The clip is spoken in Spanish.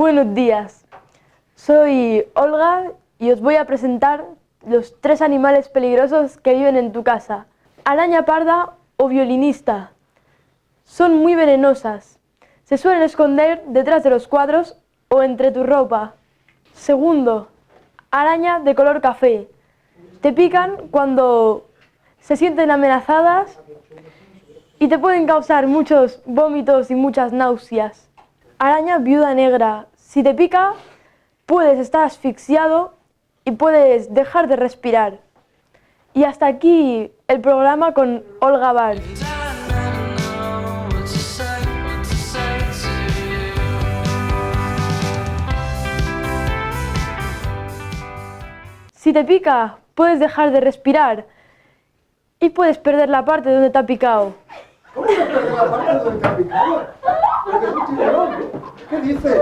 Buenos días, soy Olga y os voy a presentar los 3 animales peligrosos que viven en tu casa. Araña parda o violinista. Son muy venenosas. Se suelen esconder detrás de los cuadros o entre tu ropa. Segundo, araña de color café. Te pican cuando se sienten amenazadas y te pueden causar muchos vómitos y muchas náuseas. Araña viuda negra. Si te pica, puedes estar asfixiado y puedes dejar de respirar. Y hasta aquí el programa con Olga Bar. Si te pica, puedes dejar de respirar y puedes perder la parte donde te ha picado. ¿Cómo se perder la parte donde te ha picado? ¿Pero qué dices?